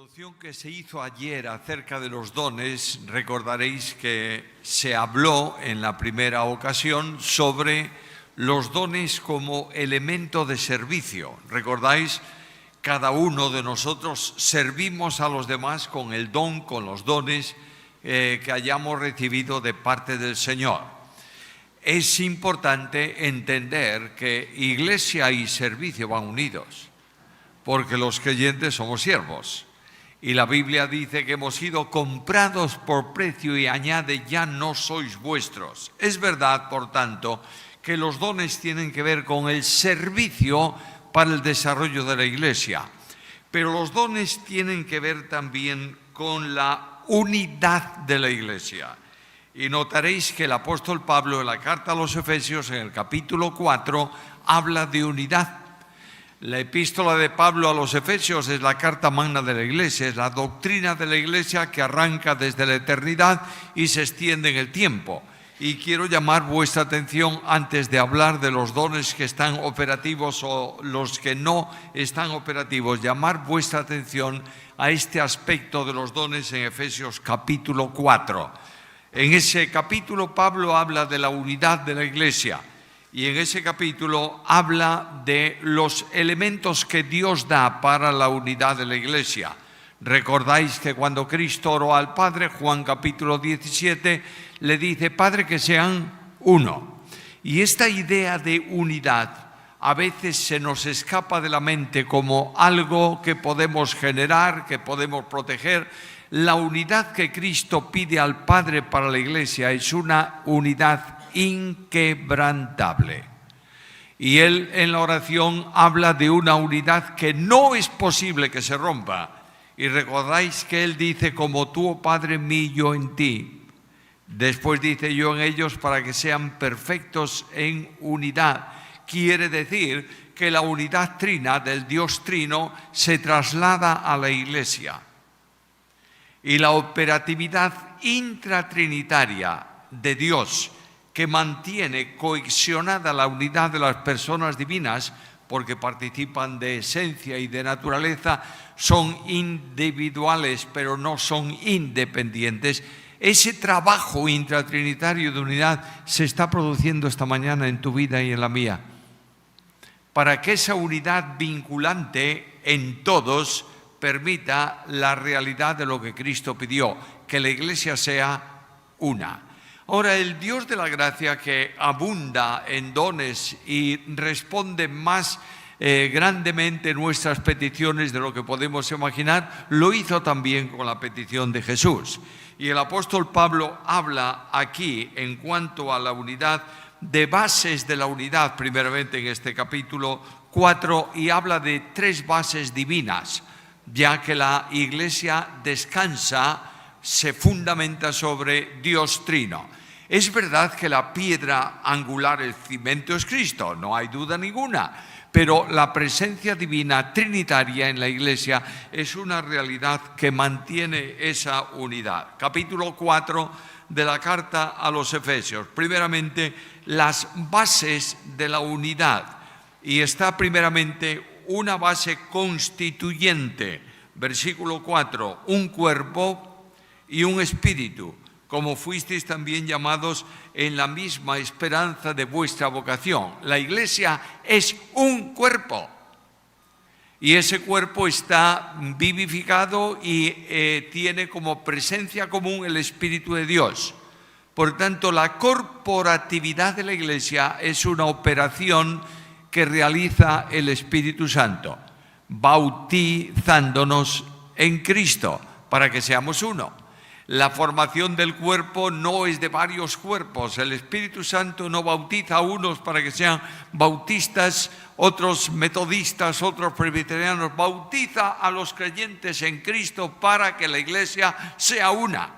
introducción que se hizo ayer acerca de los dones, recordaréis que se habló en la primera ocasión sobre los dones como elemento de servicio. ¿Recordáis? Cada uno de nosotros servimos a los demás con el don, con los dones que hayamos recibido de parte del Señor. Es importante entender que iglesia y servicio van unidos, porque los creyentes somos siervos. Y la Biblia dice que hemos sido comprados por precio y añade, ya no sois vuestros. Es verdad, por tanto, que los dones tienen que ver con el servicio para el desarrollo de la iglesia. Pero los dones tienen que ver también con la unidad de la iglesia. Y notaréis que el apóstol Pablo en la carta a los Efesios, en el capítulo 4, habla de unidad. La epístola de Pablo a los Efesios es la carta magna de la iglesia, es la doctrina de la iglesia que arranca desde la eternidad y se extiende en el tiempo. Y quiero llamar vuestra atención, antes de hablar de los dones que están operativos o los que no están operativos, llamar vuestra atención a este aspecto de los dones en Efesios capítulo 4. En ese capítulo Pablo habla de la unidad de la iglesia. Y en ese capítulo habla de los elementos que Dios da para la unidad de la iglesia. Recordáis que cuando Cristo oró al Padre, Juan capítulo 17, le dice, Padre, que sean uno. Y esta idea de unidad a veces se nos escapa de la mente como algo que podemos generar, que podemos proteger. La unidad que Cristo pide al Padre para la iglesia es una unidad inquebrantable. Y él en la oración habla de una unidad que no es posible que se rompa. Y recordáis que él dice, como tú, oh Padre mío, yo en ti. Después dice, yo en ellos, para que sean perfectos en unidad. Quiere decir que la unidad trina del Dios trino se traslada a la iglesia. Y la operatividad intratrinitaria de Dios, que mantiene cohesionada la unidad de las personas divinas, porque participan de esencia y de naturaleza, son individuales, pero no son independientes. Ese trabajo intratrinitario de unidad se está produciendo esta mañana en tu vida y en la mía, para que esa unidad vinculante en todos permita la realidad de lo que Cristo pidió, que la iglesia sea una. Ahora, el Dios de la gracia, que abunda en dones y responde más grandemente nuestras peticiones de lo que podemos imaginar, lo hizo también con la petición de Jesús. Y el apóstol Pablo habla aquí, en cuanto a la unidad, de bases de la unidad, primeramente en este capítulo 4, y habla de tres bases divinas, ya que la iglesia descansa, se fundamenta sobre Dios trino. Es verdad que la piedra angular, el cimiento, es Cristo, no hay duda ninguna, pero la presencia divina trinitaria en la iglesia es una realidad que mantiene esa unidad. Capítulo 4 de la carta a los Efesios. Primeramente, las bases de la unidad. Y está primeramente una base constituyente. Versículo 4, un cuerpo y un espíritu, como fuisteis también llamados en la misma esperanza de vuestra vocación. La iglesia es un cuerpo y ese cuerpo está vivificado y tiene como presencia común el Espíritu de Dios. Por tanto, la corporatividad de la iglesia es una operación que realiza el Espíritu Santo, bautizándonos en Cristo para que seamos uno. La formación del cuerpo no es de varios cuerpos. El Espíritu Santo no bautiza a unos para que sean bautistas, otros metodistas, otros presbiterianos. Bautiza a los creyentes en Cristo para que la iglesia sea una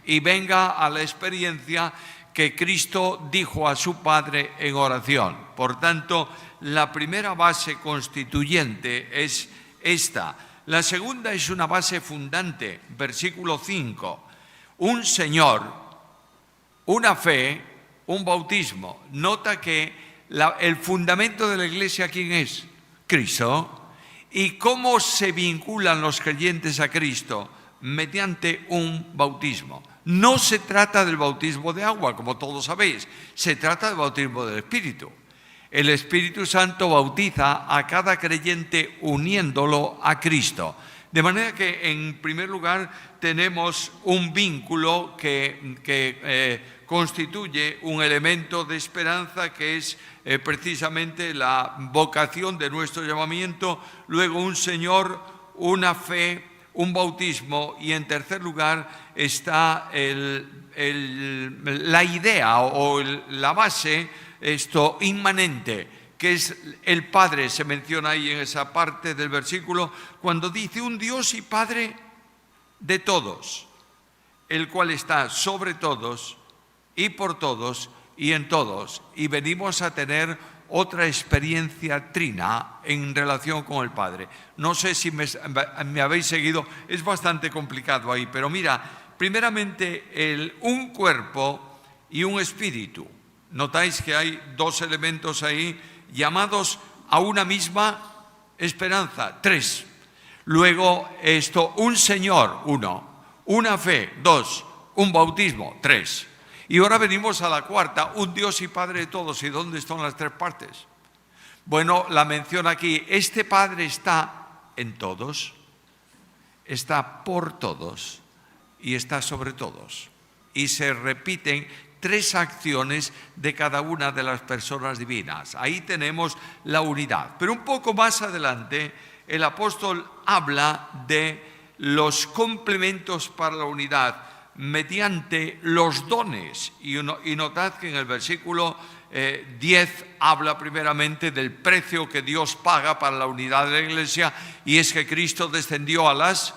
y venga a la experiencia que Cristo dijo a su Padre en oración. Por tanto, la primera base constituyente es esta. La segunda es una base fundante, versículo 5. Un Señor, una fe, un bautismo. Nota que el fundamento de la iglesia, ¿quién es? Cristo. ¿Y cómo se vinculan los creyentes a Cristo? Mediante un bautismo. No se trata del bautismo de agua, como todos sabéis, se trata del bautismo del Espíritu. El Espíritu Santo bautiza a cada creyente uniéndolo a Cristo. De manera que, en primer lugar, tenemos un vínculo que constituye un elemento de esperanza, que es precisamente la vocación de nuestro llamamiento, luego un Señor, una fe, un bautismo, y en tercer lugar está la idea o la base inmanente, que es el Padre. Se menciona ahí en esa parte del versículo cuando dice: un Dios y Padre de todos, el cual está sobre todos y por todos y en todos. Y venimos a tener otra experiencia trina en relación con el Padre. No sé si me habéis seguido, es bastante complicado ahí, pero mira, primeramente un cuerpo y un espíritu. Notáis que hay dos elementos ahí llamados a una misma esperanza, tres. Luego un Señor, uno, una fe, dos, un bautismo, tres. Y ahora venimos a la cuarta, un Dios y Padre de todos. ¿Y dónde están las tres partes? Bueno, la menciona aquí. Este Padre está en todos, está por todos y está sobre todos. Y se repiten tres acciones de cada una de las personas divinas. Ahí tenemos la unidad. Pero un poco más adelante, el apóstol habla de los complementos para la unidad mediante los dones. Y notad que en el versículo 10 habla primeramente del precio que Dios paga para la unidad de la Iglesia, y es que Cristo descendió a las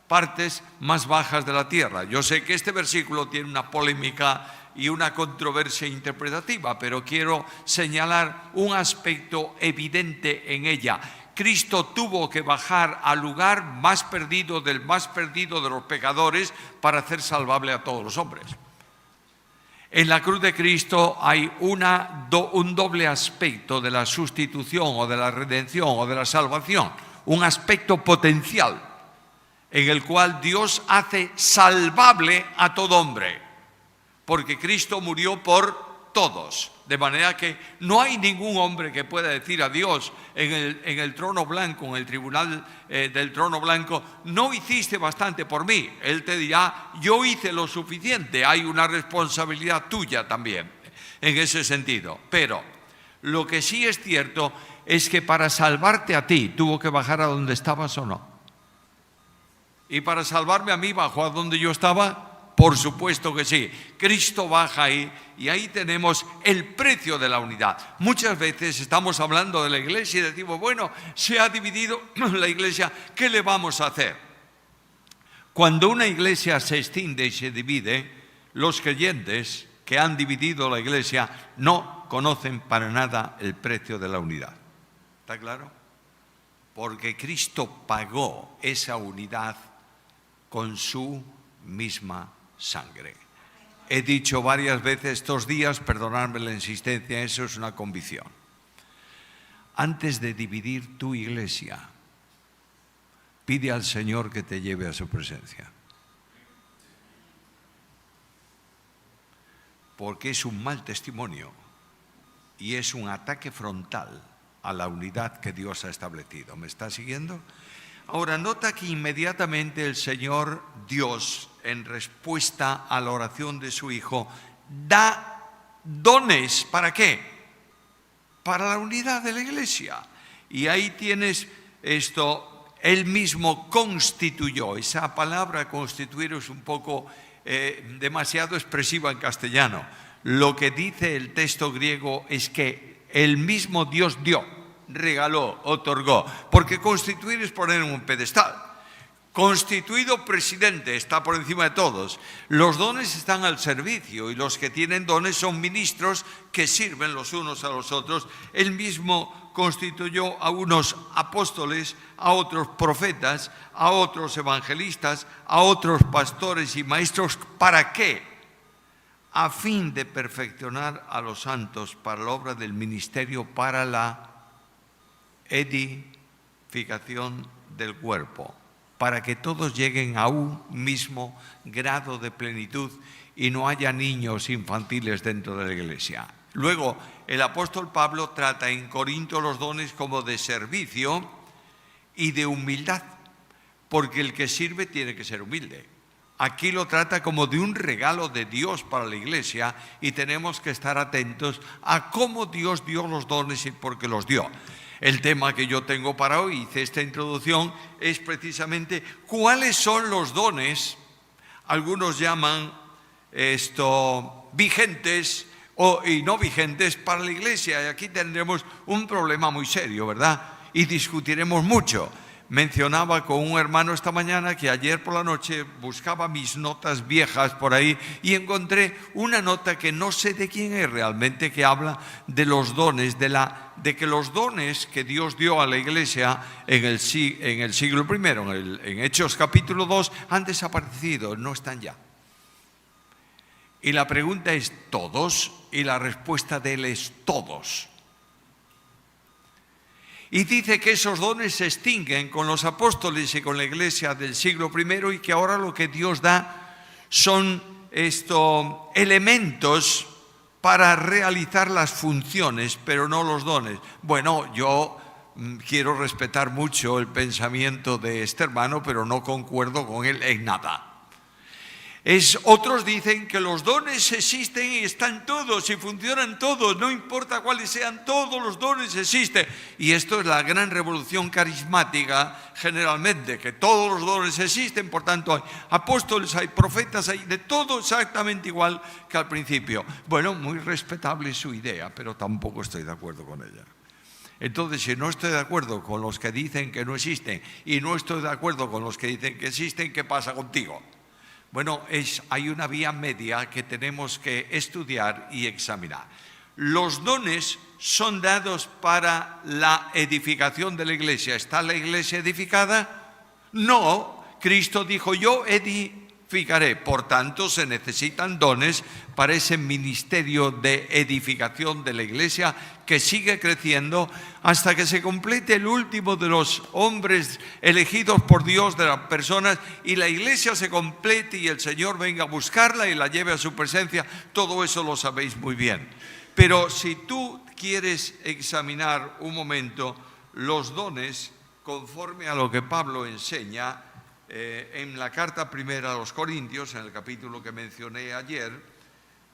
partes más bajas de la tierra. Yo sé que este versículo tiene una polémica y una controversia interpretativa, pero quiero señalar un aspecto evidente en ella. Cristo tuvo que bajar al lugar más perdido del más perdido de los pecadores para hacer salvable a todos los hombres. En la cruz de Cristo hay un doble aspecto de la sustitución o de la redención o de la salvación, un aspecto potencial en el cual Dios hace salvable a todo hombre, porque Cristo murió por todos, de manera que no hay ningún hombre que pueda decir a Dios en el trono blanco, en el tribunal del trono blanco: no hiciste bastante por mí. Él te dirá: yo hice lo suficiente. Hay una responsabilidad tuya también en ese sentido. Pero lo que sí es cierto es que para salvarte a ti tuvo que bajar a donde estabas, ¿o no? Y para salvarme a mí, ¿bajó a donde yo estaba? Por supuesto que sí. Cristo baja ahí, y ahí tenemos el precio de la unidad. Muchas veces estamos hablando de la Iglesia y decimos: bueno, se ha dividido la Iglesia, ¿qué le vamos a hacer? Cuando una Iglesia se extiende y se divide, los creyentes que han dividido la Iglesia no conocen para nada el precio de la unidad. ¿Está claro? Porque Cristo pagó esa unidad con su misma sangre. He dicho varias veces estos días, perdonadme la insistencia, eso es una convicción. Antes de dividir tu iglesia, pide al Señor que te lleve a su presencia. Porque es un mal testimonio y es un ataque frontal a la unidad que Dios ha establecido. ¿Me está siguiendo? Ahora, nota que inmediatamente el Señor Dios, en respuesta a la oración de su Hijo, da dones. ¿Para qué? Para la unidad de la Iglesia. Y ahí tienes esto: Él mismo constituyó. Esa palabra constituir es un poco demasiado expresiva en castellano. Lo que dice el texto griego es que el mismo Dios dio, regaló, otorgó, porque constituir es poner en un pedestal. Constituido presidente, está por encima de todos. Los dones están al servicio, y los que tienen dones son ministros que sirven los unos a los otros. Él mismo constituyó a unos apóstoles, a otros profetas, a otros evangelistas, a otros pastores y maestros. ¿Para qué? A fin de perfeccionar a los santos para la obra del ministerio, para la edificación. edificación del cuerpo, para que todos lleguen a un mismo grado de plenitud y no haya niños infantiles dentro de la iglesia. Luego, el apóstol Pablo trata en Corinto los dones como de servicio y de humildad, porque el que sirve tiene que ser humilde. Aquí lo trata como de un regalo de Dios para la iglesia y tenemos que estar atentos a cómo Dios dio los dones y por qué los dio. El tema que yo tengo para hoy, hice esta introducción, es precisamente cuáles son los dones. Algunos llaman esto vigentes y no vigentes para la iglesia. Y aquí tendremos un problema muy serio, ¿verdad? Y discutiremos mucho. Mencionaba con un hermano esta mañana que ayer por la noche buscaba mis notas viejas por ahí y encontré una nota que no sé de quién es realmente, que habla de los dones, de que los dones que Dios dio a la iglesia en el siglo I, en Hechos capítulo 2, han desaparecido, no están ya. Y la pregunta es ¿todos? Y la respuesta de él es todos. Y dice que esos dones se extinguen con los apóstoles y con la iglesia del siglo I y que ahora lo que Dios da son elementos para realizar las funciones, pero no los dones. Bueno, yo quiero respetar mucho el pensamiento de este hermano, pero no concuerdo con él en nada. Otros dicen que los dones existen y están todos y funcionan todos, no importa cuáles sean, todos los dones existen. Y esto es la gran revolución carismática generalmente, que todos los dones existen, por tanto hay apóstoles, hay profetas, hay de todo exactamente igual que al principio. Bueno, muy respetable su idea, pero tampoco estoy de acuerdo con ella. Entonces, si no estoy de acuerdo con los que dicen que no existen y no estoy de acuerdo con los que dicen que existen, ¿qué pasa contigo? Bueno, hay una vía media que tenemos que estudiar y examinar. Los dones son dados para la edificación de la iglesia. ¿Está la iglesia edificada? No, Cristo dijo, yo edificaré. Por tanto, se necesitan dones para ese ministerio de edificación de la iglesia que sigue creciendo hasta que se complete el último de los hombres elegidos por Dios, de las personas, y la iglesia se complete y el Señor venga a buscarla y la lleve a su presencia. Todo eso lo sabéis muy bien. Pero si tú quieres examinar un momento los dones conforme a lo que Pablo enseña en la carta primera a los Corintios, en el capítulo que mencioné ayer,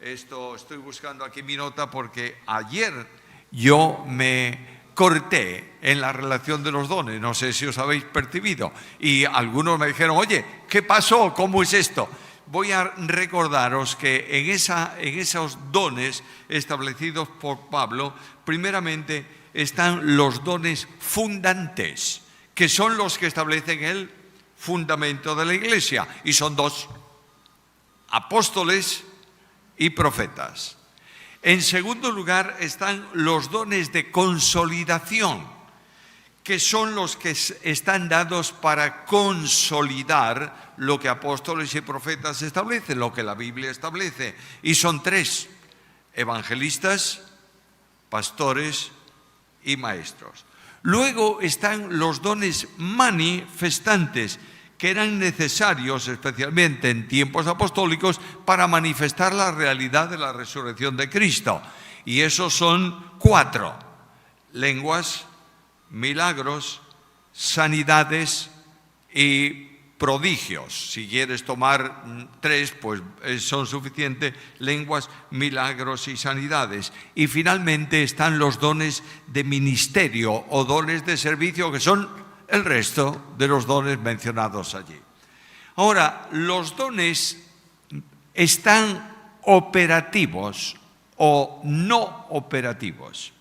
estoy buscando aquí mi nota porque ayer yo me corté en la relación de los dones, no sé si os habéis percibido, y algunos me dijeron, oye, ¿qué pasó? ¿Cómo es esto? Voy a recordaros que en esos dones establecidos por Pablo, primeramente están los dones fundantes, que son los que establecen el fundamento de la iglesia, y son dos: apóstoles y profetas. En segundo lugar están los dones de consolidación, que son los que están dados para consolidar lo que apóstoles y profetas establecen, lo que la Biblia establece. Y son tres: evangelistas, pastores y maestros. Luego están los dones manifestantes, que eran necesarios especialmente en tiempos apostólicos para manifestar la realidad de la resurrección de Cristo. Y esos son 4: lenguas, milagros, sanidades y prodigios. Si quieres tomar 3, pues son suficientes: lenguas, milagros y sanidades. Y finalmente están los dones de ministerio o dones de servicio, que son el resto de los dones mencionados allí. Ahora, los dones están operativos o no operativos.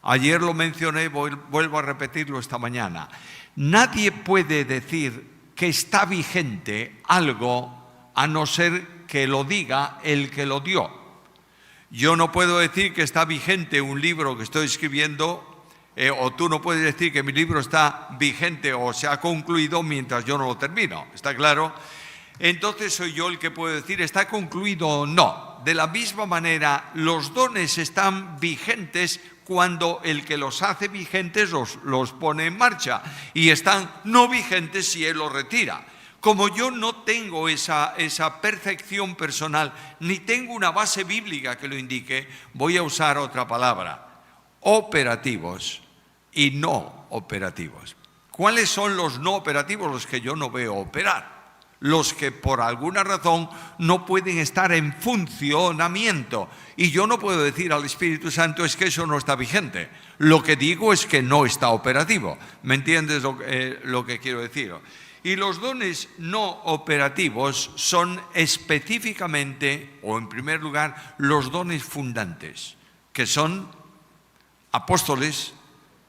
Ayer lo mencioné, vuelvo a repetirlo esta mañana. Nadie puede decir que está vigente algo a no ser que lo diga el que lo dio. Yo no puedo decir que está vigente un libro que estoy escribiendo, o tú no puedes decir que mi libro está vigente o se ha concluido mientras yo no lo termino. ¿Está claro? Entonces soy yo el que puede decir está concluido o no. De la misma manera, los dones están vigentes cuando el que los hace vigentes los pone en marcha, y están no vigentes si Él los retira. Como yo no tengo esa perfección personal, ni tengo una base bíblica que lo indique, voy a usar otra palabra: operativos y no operativos. ¿Cuáles son los no operativos? Los que yo no veo operar. Los que por alguna razón no pueden estar en funcionamiento. Y yo no puedo decir al Espíritu Santo: es que eso no está vigente. Lo que digo es que no está operativo. ¿Me entiendes lo que quiero decir? Y los dones no operativos son específicamente, o en primer lugar, los dones fundantes, que son apóstoles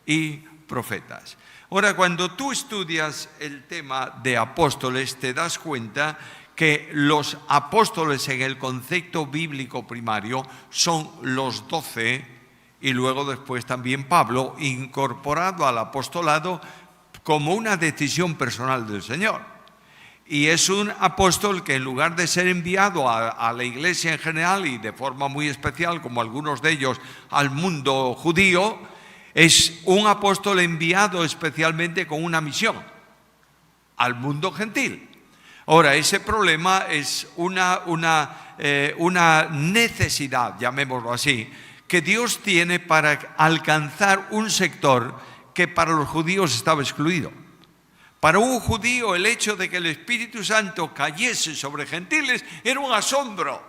y profetas. Ahora, cuando tú estudias el tema de apóstoles, te das cuenta que los apóstoles en el concepto bíblico primario son los 12, y luego después también Pablo, incorporado al apostolado como una decisión personal del Señor. Y es un apóstol que, en lugar de ser enviado a la iglesia en general y de forma muy especial, como algunos de ellos, al mundo judío, es un apóstol enviado especialmente con una misión: al mundo gentil. Ahora, ese problema es una necesidad, llamémoslo así, que Dios tiene para alcanzar un sector que para los judíos estaba excluido. Para un judío, el hecho de que el Espíritu Santo cayese sobre gentiles era un asombro.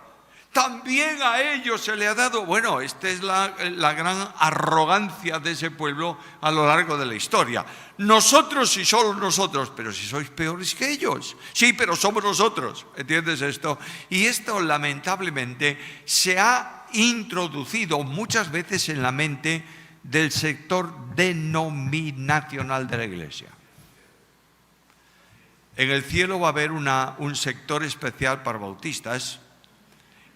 También a ellos se le ha dado. Bueno, esta es la gran arrogancia de ese pueblo a lo largo de la historia. Nosotros y solo nosotros, pero si sois peores que ellos. Sí, pero somos nosotros. ¿Entiendes esto? Y esto, lamentablemente, se ha introducido muchas veces en la mente del sector denominacional de la iglesia. En el cielo va a haber un sector especial para bautistas,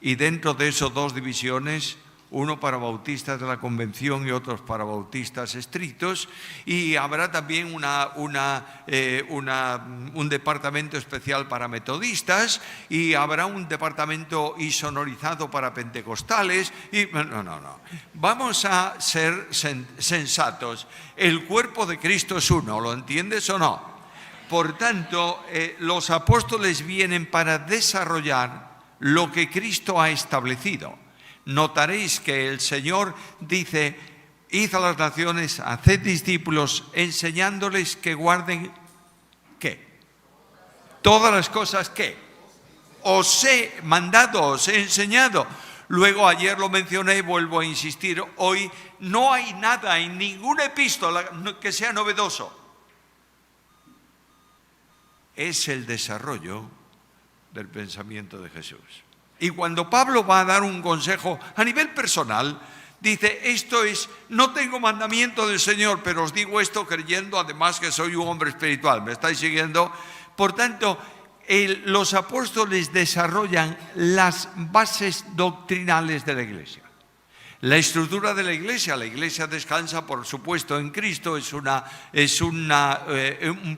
y dentro de eso 2 divisiones: uno para bautistas de la convención y otros para bautistas estrictos, y habrá también un departamento especial para metodistas, y habrá un departamento insonorizado para pentecostales. Y no. Vamos a ser sensatos. El cuerpo de Cristo es uno, ¿lo entiendes o no? Por tanto, los apóstoles vienen para desarrollar lo que Cristo ha establecido. Notaréis que el Señor dice: id a las naciones, haced discípulos, enseñándoles que guarden, ¿qué? Todas las cosas que os he mandado, os he enseñado. Luego, ayer lo mencioné y vuelvo a insistir hoy: no hay nada en ninguna epístola que sea novedoso. Es el desarrollo del pensamiento de Jesús. Y cuando Pablo va a dar un consejo a nivel personal, dice: esto es, no tengo mandamiento del Señor, pero os digo esto creyendo además que soy un hombre espiritual. ¿Me estáis siguiendo? Por tanto, los apóstoles desarrollan las bases doctrinales de la iglesia. La estructura de la iglesia descansa, por supuesto, en Cristo. Es un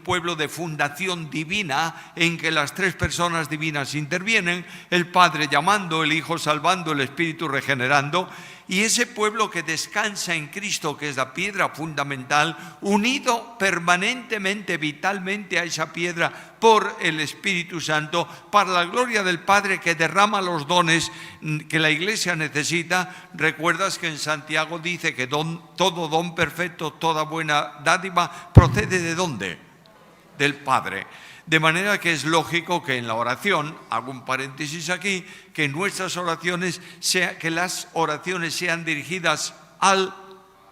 pueblo de fundación divina en que las 3 personas divinas intervienen: el Padre llamando, el Hijo salvando, el Espíritu regenerando. Y ese pueblo que descansa en Cristo, que es la piedra fundamental, unido permanentemente, vitalmente a esa piedra por el Espíritu Santo, para la gloria del Padre, que derrama los dones que la iglesia necesita. Recuerdas que en Santiago dice que todo don perfecto, toda buena dádiva, procede ¿de dónde? Del Padre. De manera que es lógico que en la oración, hago un paréntesis aquí, que nuestras oraciones que las oraciones sean dirigidas al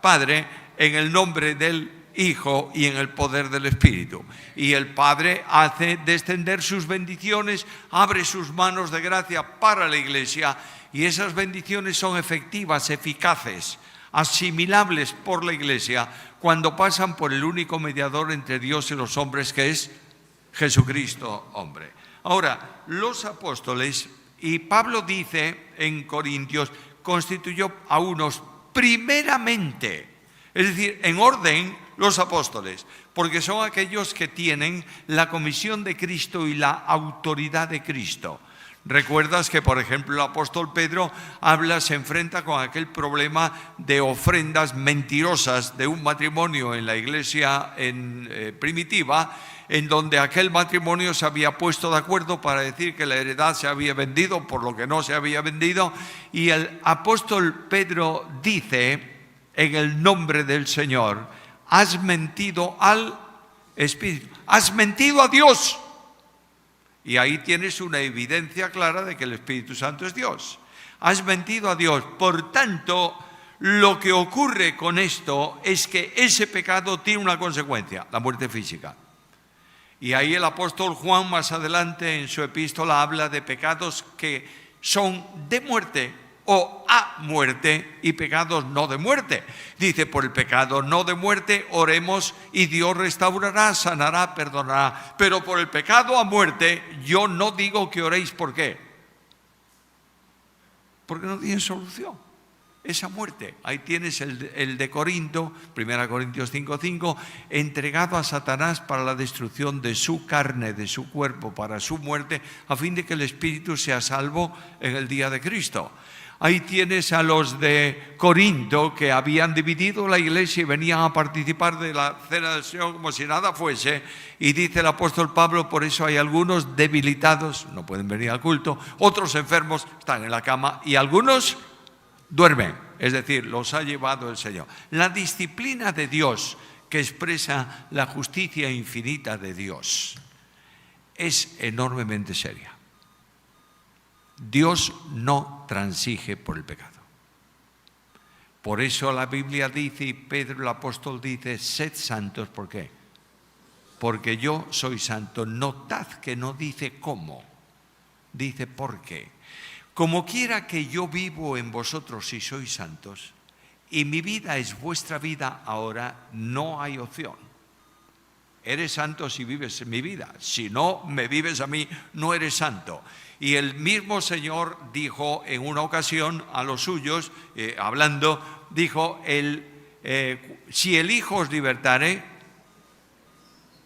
Padre en el nombre del Hijo y en el poder del Espíritu. Y el Padre hace descender sus bendiciones, abre sus manos de gracia para la iglesia, y esas bendiciones son efectivas, eficaces, asimilables por la iglesia cuando pasan por el único mediador entre Dios y los hombres, que es Jesucristo, hombre. Ahora, los apóstoles, y Pablo dice en Corintios, constituyó a unos primeramente, es decir, en orden, los apóstoles, porque son aquellos que tienen la comisión de Cristo y la autoridad de Cristo. Recuerdas que, por ejemplo, el apóstol Pedro se enfrenta con aquel problema de ofrendas mentirosas de un matrimonio en la iglesia primitiva, en donde aquel matrimonio se había puesto de acuerdo para decir que la heredad se había vendido por lo que no se había vendido, y el apóstol Pedro dice, en el nombre del Señor: has mentido al Espíritu, has mentido a Dios. Y ahí tienes una evidencia clara de que el Espíritu Santo es Dios. Has mentido a Dios. Por tanto, lo que ocurre con esto es que ese pecado tiene una consecuencia: la muerte física. Y ahí el apóstol Juan, más adelante en su epístola, habla de pecados que son de muerte o a muerte, y pecados no de muerte. Dice: por el pecado no de muerte oremos y Dios restaurará, sanará, perdonará. Pero por el pecado a muerte yo no digo que oréis. ¿Por qué? Porque no tiene solución esa muerte. Ahí tienes el de Corinto, 1 Corintios 5:5, entregado a Satanás para la destrucción de su carne, de su cuerpo, para su muerte, a fin de que el espíritu sea salvo en el día de Cristo. Ahí tienes a los de Corinto, que habían dividido la iglesia y venían a participar de la cena del Señor como si nada fuese. Y dice el apóstol Pablo: por eso hay algunos debilitados, no pueden venir al culto, otros enfermos, están en la cama, y algunos duermen, es decir, los ha llevado el Señor. La disciplina de Dios, que expresa la justicia infinita de Dios, es enormemente seria. Dios no transige por el pecado. Por eso la Biblia dice, y Pedro el apóstol dice: sed santos. ¿Por qué? Porque yo soy santo. Notad que no dice cómo, dice por qué. Como quiera que yo vivo en vosotros si sois santos, y mi vida es vuestra vida, ahora no hay opción. Eres santo si vives en mi vida. Si no me vives a mí, no eres santo. Y el mismo Señor dijo en una ocasión a los suyos, hablando, dijo: si el Hijo os libertare,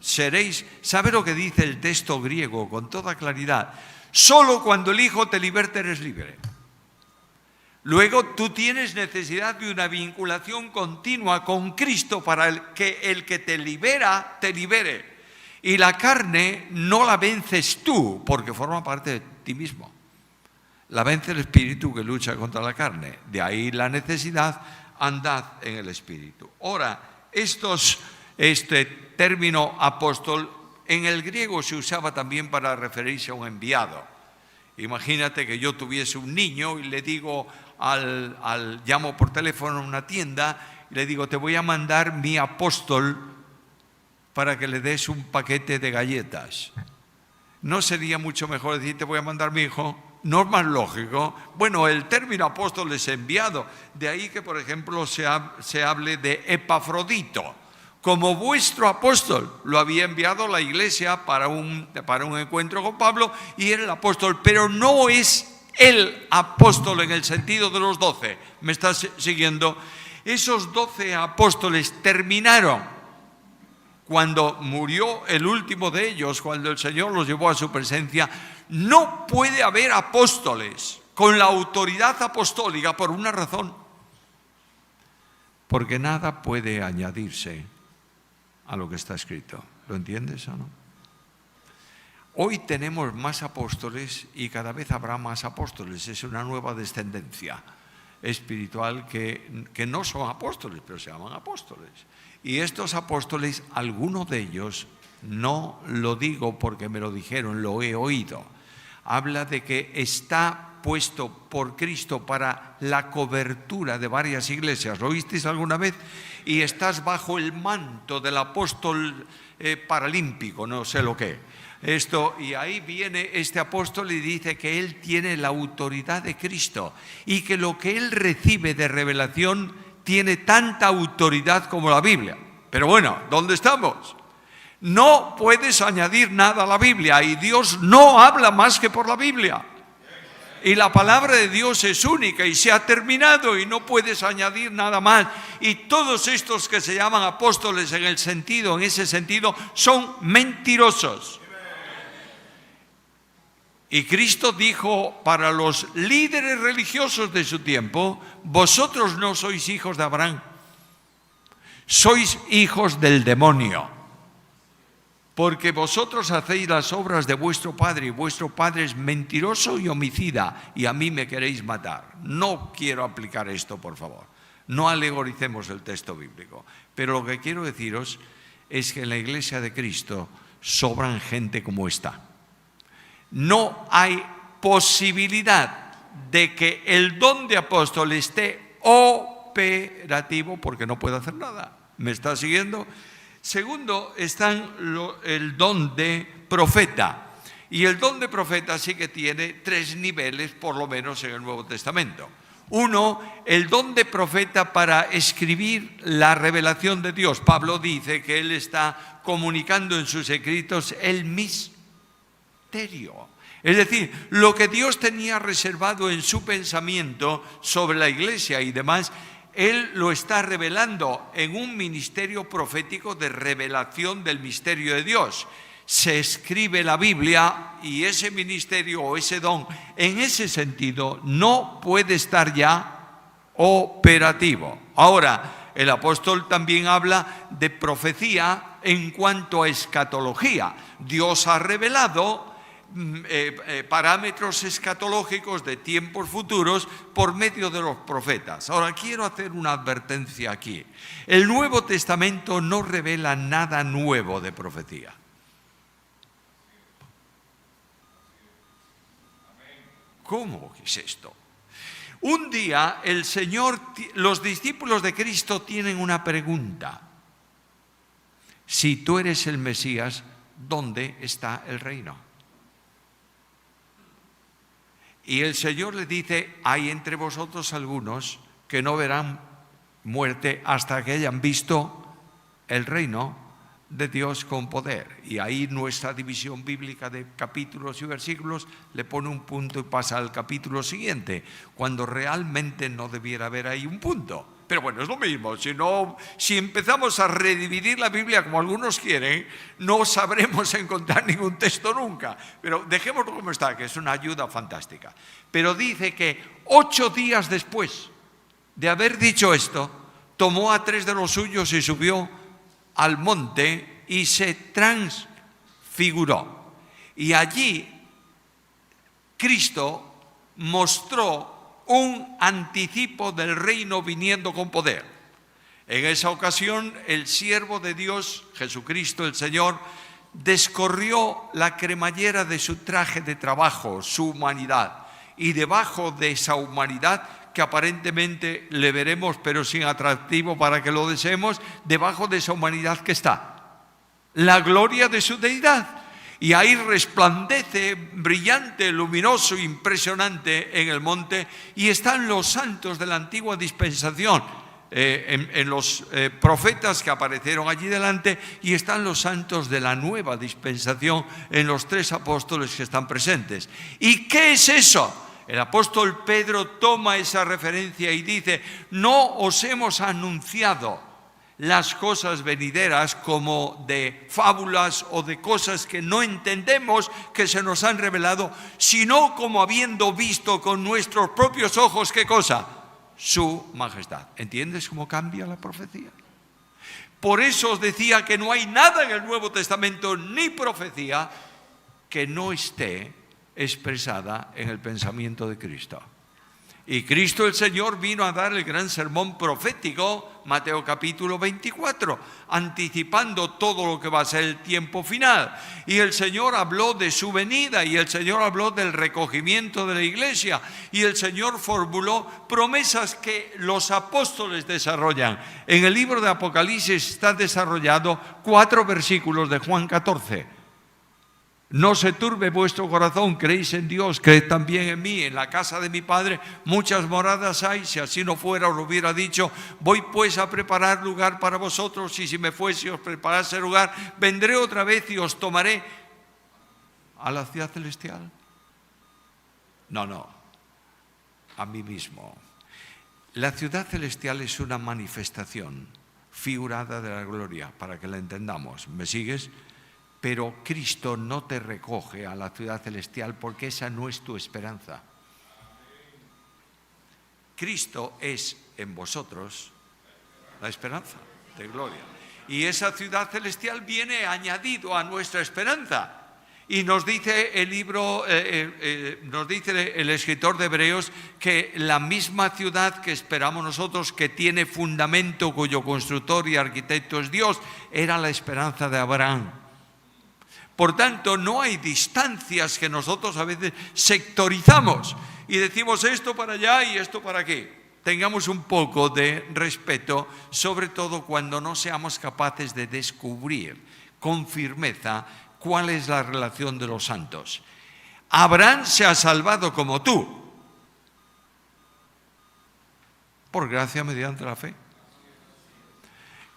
seréis... ¿Sabe lo que dice el texto griego con toda claridad? Solo cuando el Hijo te liberte eres libre. Luego tú tienes necesidad de una vinculación continua con Cristo para que el que te libera, te libere. Y la carne no la vences tú, porque forma parte de ti mismo. La vence el Espíritu, que lucha contra la carne. De ahí la necesidad: andad en el Espíritu. Ahora, este término apóstol en el griego se usaba también para referirse a un enviado. Imagínate que yo tuviese un niño y le digo llamo por teléfono a una tienda y le digo: te voy a mandar mi apóstol para que le des un paquete de galletas. ¿No sería mucho mejor decir: te voy a mandar mi hijo? ¿No es más lógico? Bueno, el término apóstol es enviado. De ahí que, por ejemplo, se hable de Epafrodito como vuestro apóstol. Lo había enviado la iglesia para un encuentro con Pablo, y era el apóstol, pero no es el apóstol en el sentido de los 12. ¿Me estás siguiendo? Esos 12 apóstoles terminaron cuando murió el último de ellos, cuando el Señor los llevó a su presencia. No puede haber apóstoles con la autoridad apostólica por una razón: porque nada puede añadirse a lo que está escrito. ¿Lo entiendes o no? Hoy tenemos más apóstoles y cada vez habrá más apóstoles. Es una nueva descendencia espiritual que no son apóstoles, pero se llaman apóstoles. Y estos apóstoles, algunos de ellos, no lo digo porque me lo dijeron, lo he oído, habla de que está puesto por Cristo para la cobertura de varias iglesias. ¿Lo oísteis alguna vez? Y estás bajo el manto del apóstol paralímpico, no sé lo que. Y ahí viene este apóstol y dice que él tiene la autoridad de Cristo y que lo que él recibe de revelación tiene tanta autoridad como la Biblia. Pero bueno, ¿dónde estamos? No puedes añadir nada a la Biblia, y Dios no habla más que por la Biblia. Y la palabra de Dios es única y se ha terminado, y no puedes añadir nada más. Y todos estos que se llaman apóstoles en ese sentido, son mentirosos. Y Cristo dijo para los líderes religiosos de su tiempo: vosotros no sois hijos de Abraham, sois hijos del demonio, porque vosotros hacéis las obras de vuestro padre, y vuestro padre es mentiroso y homicida, y a mí me queréis matar. No quiero aplicar esto, por favor. No alegoricemos el texto bíblico. Pero lo que quiero deciros es que en la Iglesia de Cristo sobran gente como esta. No hay posibilidad de que el don de apóstol esté operativo porque no puede hacer nada. ¿Me está siguiendo? Segundo, están el don de profeta. Y el don de profeta sí que tiene 3 niveles, por lo menos en el Nuevo Testamento. Uno, el don de profeta para escribir la revelación de Dios. Pablo dice que él está comunicando en sus escritos el misterio. Es decir, lo que Dios tenía reservado en su pensamiento sobre la iglesia y demás, él lo está revelando en un ministerio profético de revelación del misterio de Dios. Se escribe la Biblia y ese ministerio o ese don, en ese sentido, no puede estar ya operativo. Ahora, el apóstol también habla de profecía en cuanto a escatología. Dios ha revelado parámetros escatológicos de tiempos futuros por medio de los profetas. Ahora, quiero hacer una advertencia aquí. El Nuevo Testamento no revela nada nuevo de profecía. ¿Cómo es esto? Un día los discípulos de Cristo tienen una pregunta. Si tú eres el Mesías, ¿dónde está el reino? Y el Señor les dice: hay entre vosotros algunos que no verán muerte hasta que hayan visto el reino de Dios con poder. Y ahí nuestra división bíblica de capítulos y versículos le pone un punto y pasa al capítulo siguiente, cuando realmente no debiera haber ahí un punto. Pero bueno, es lo mismo. Si empezamos a redividir la Biblia como algunos quieren, no sabremos encontrar ningún texto nunca. Pero dejémoslo como está, que es una ayuda fantástica. Pero dice que 8 días después de haber dicho esto, tomó a 3 de los suyos y subió al monte y se transfiguró. Y allí Cristo mostró un anticipo del reino viniendo con poder. En esa ocasión, el siervo de Dios, Jesucristo el Señor, descorrió la cremallera de su traje de trabajo, su humanidad, y debajo de esa humanidad, que aparentemente le veremos pero sin atractivo para que lo deseemos, debajo de esa humanidad que está la gloria de su deidad. Y ahí resplandece brillante, luminoso, impresionante en el monte, y están los santos de la antigua dispensación, en los profetas que aparecieron allí delante, y están los santos de la nueva dispensación en los 3 apóstoles que están presentes. ¿Y qué es eso? El apóstol Pedro toma esa referencia y dice: no os hemos anunciado las cosas venideras como de fábulas o de cosas que no entendemos, que se nos han revelado, sino como habiendo visto con nuestros propios ojos, ¿qué cosa? Su majestad. ¿Entiendes cómo cambia la profecía? Por eso os decía que no hay nada en el Nuevo Testamento, ni profecía, que no esté expresada en el pensamiento de Cristo. Y Cristo el Señor vino a dar el gran sermón profético, Mateo capítulo 24, anticipando todo lo que va a ser el tiempo final. Y el Señor habló de su venida, y el Señor habló del recogimiento de la iglesia, y el Señor formuló promesas que los apóstoles desarrollan. En el libro de Apocalipsis está desarrollado 4 versículos de Juan 14. No se turbe vuestro corazón, creéis en Dios, creed también en mí. En la casa de mi Padre muchas moradas hay, si así no fuera os lo hubiera dicho. Voy pues a preparar lugar para vosotros, y si me fuese y os preparase lugar, vendré otra vez y os tomaré a la ciudad celestial. No, a mí mismo. La ciudad celestial es una manifestación figurada de la gloria, para que la entendamos. ¿Me sigues? pero Cristo no te recoge a la ciudad celestial porque esa no es tu esperanza. Cristo es en vosotros la esperanza de gloria. Y esa ciudad celestial viene añadido a nuestra esperanza. Y nos dice el libro, nos dice el escritor de Hebreos que la misma ciudad que esperamos nosotros, que tiene fundamento, cuyo constructor y arquitecto es Dios, era la esperanza de Abraham. Por tanto, no hay distancias que nosotros a veces sectorizamos y decimos esto para allá y esto para aquí. Tengamos un poco de respeto, sobre todo cuando no seamos capaces de descubrir con firmeza cuál es la relación de los santos. Abraham se ha salvado como tú, por gracia mediante la fe.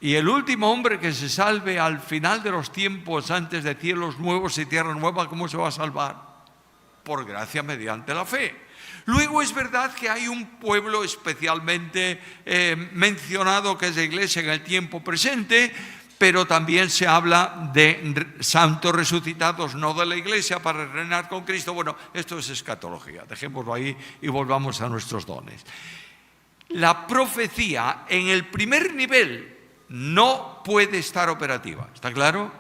Y el último hombre que se salve al final de los tiempos, antes de cielos nuevos y tierra nueva, ¿cómo se va a salvar? Por gracia mediante la fe. Luego es verdad que hay un pueblo especialmente mencionado, que es la iglesia en el tiempo presente, pero también se habla de santos resucitados, no de la iglesia, para reinar con Cristo. Bueno, esto es escatología, dejémoslo ahí y volvamos a nuestros dones. La profecía en el primer nivel no puede estar operativa, ¿está claro?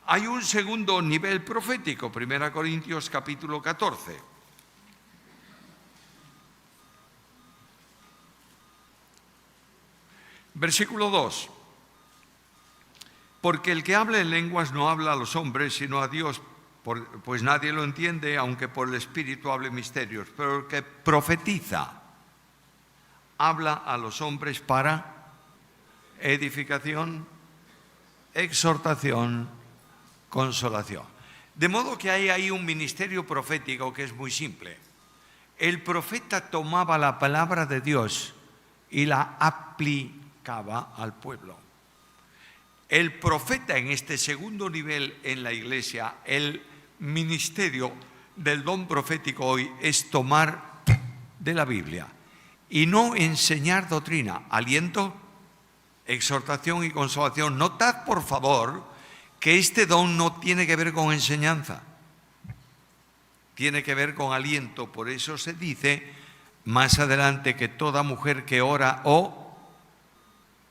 Hay un segundo nivel profético, 1 Corintios capítulo 14. Versículo 2. Porque el que habla en lenguas no habla a los hombres, sino a Dios, pues nadie lo entiende, aunque por el Espíritu hable misterios. Pero el que profetiza habla a los hombres para edificación, exhortación, consolación. De modo que hay ahí un ministerio profético que es muy simple. El profeta tomaba la palabra de Dios y la aplicaba al pueblo. El profeta en este segundo nivel en la iglesia, el ministerio del don profético hoy es tomar de la Biblia y no enseñar doctrina, aliento, exhortación y consolación. Notad, por favor, que este don no tiene que ver con enseñanza, tiene que ver con aliento. Por eso se dice más adelante que toda mujer que ora o